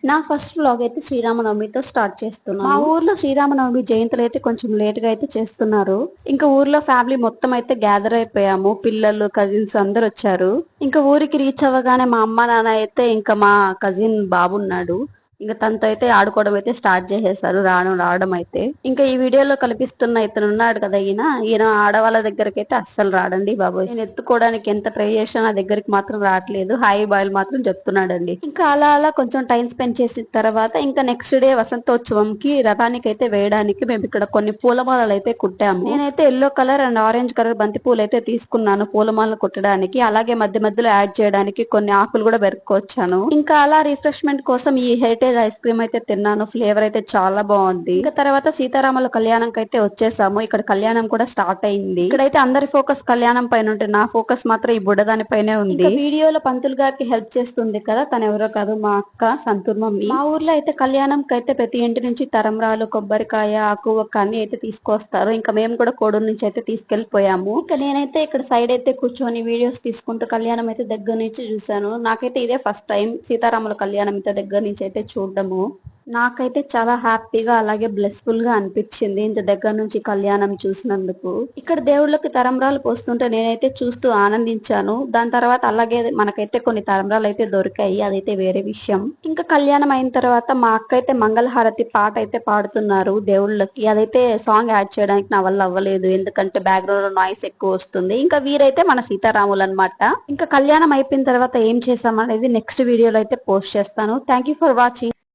నా first vlog అయితే శ్రీరామనవమితో start చేస్తున్నాను. మా ఊర్లో శ్రీరామనవమి జయంతులు అయితే కొంచెం లేట్ గా అయితే చేస్తున్నారు. ఇంకా ఊర్లో ఫ్యామిలీ మొత్తం అయితే గ్యాదర్ అయిపోయాము. పిల్లలు కజిన్స్ అందరు వచ్చారు. ఇంకా ఊరికి రీచ్ అవ్వగానే మా అమ్మ నాన్న అయితే ఇంకా మా కజిన్ బాబున్నాడు. ఇంకా తనతో అయితే ఆడుకోవడం అయితే స్టార్ట్ చేసేసారు రావడం అయితే. ఇంకా ఈ వీడియోలో కల్పిస్తున్న ఇతను ఉన్నాడు కదా, ఈయన ఆడవాళ్ళ దగ్గరికి అయితే అస్సలు రాడండి బాబు. నేను ఎత్తుకోవడానికి ఎంత ట్రై చేసినా నా దగ్గరికి మాత్రం రావట్లేదు. హాయ్ బాయ్ మాత్రం చెప్తున్నాడండి. ఇంకా అలా అలా కొంచెం టైం స్పెండ్ చేసిన తర్వాత ఇంకా నెక్స్ట్ డే వసంతోత్సవంకి రథానికి అయితే వేయడానికి మేము ఇక్కడ కొన్ని పూలమాలలు అయితే కుట్టాము. నేనైతే yellow colour and orange colour బంతి పూలు అయితే తీసుకున్నాను పూలమాలలు కుట్టడానికి. అలాగే మధ్య మధ్యలో యాడ్ చేయడానికి కొన్ని ఆకులు కూడా పెరుక్కొచ్చాను. ఇంకా అలా రిఫ్రెష్మెంట్ కోసం ఈ హెరిటేజ్ ఐస్ క్రీమ్ అయితే తిన్నాను. ఫ్లేవర్ అయితే చాలా బాగుంది. ఇంకా తర్వాత సీతారాముల కళ్యాణంకి అయితే వచ్చేసాము. ఇక్కడ కళ్యాణం కూడా స్టార్ట్ అయింది. ఇక్కడైతే అందరి ఫోకస్ కళ్యాణం పైన ఉంటే నా ఫోకస్ మాత్రం ఈ బుడ్డదాని పైనే ఉంది. ఇంకా వీడియోలో పంతులు గారికి హెల్ప్ చేస్తుంది కదా, తను ఎవరో కాదు మా అక్క సంతూర్ మమ్మీ. మా ఊర్లో అయితే కళ్యాణంకి అయితే ప్రతి ఇంటి నుంచి తరంరాలు, కొబ్బరికాయ, ఆకు ఒక్క అన్ని అయితే తీసుకొస్తారు. ఇంకా మేము కూడా కోడూరు నుంచి అయితే తీసుకెళ్లిపోయాము. ఇంకా నేనైతే ఇక్కడ సైడ్ అయితే కూర్చొని వీడియోస్ తీసుకుంటూ కళ్యాణం అయితే దగ్గర నుంచి చూసాను. నాకైతే ఇదే ఫస్ట్ టైం సీతారాముల కళ్యాణం అయితే దగ్గర నుంచి అయితే చూడడము. నాకైతే చాలా హ్యాపీగా అలాగే బ్లెస్ఫుల్ గా అనిపించింది ఇంత దగ్గర నుంచి కళ్యాణం చూసినందుకు. ఇక్కడ దేవుళ్ళకి తరంబ్రాలు పోస్తుంటే నేనైతే చూస్తూ ఆనందించాను. దాని తర్వాత అలాగే మనకైతే కొన్ని తరంబ్రాలు అయితే దొరికాయి, అదైతే వేరే విషయం. ఇంకా కళ్యాణం అయిన తర్వాత మా అక్క అయితే మంగళహారతి పాట అయితే పాడుతున్నారు దేవుళ్ళకి. అదైతే సాంగ్ యాడ్ చేయడానికి నా వల్ల అవ్వలేదు, ఎందుకంటే బ్యాక్గ్రౌండ్ లో నాయిస్ ఎక్కువ వస్తుంది. ఇంకా వీరైతే మన సీతారాములు అనమాట. ఇంకా కళ్యాణం అయిపోయిన తర్వాత ఏం చేసాం అనేది నెక్స్ట్ వీడియోలో అయితే పోస్ట్ చేస్తాను. Thank you for watching.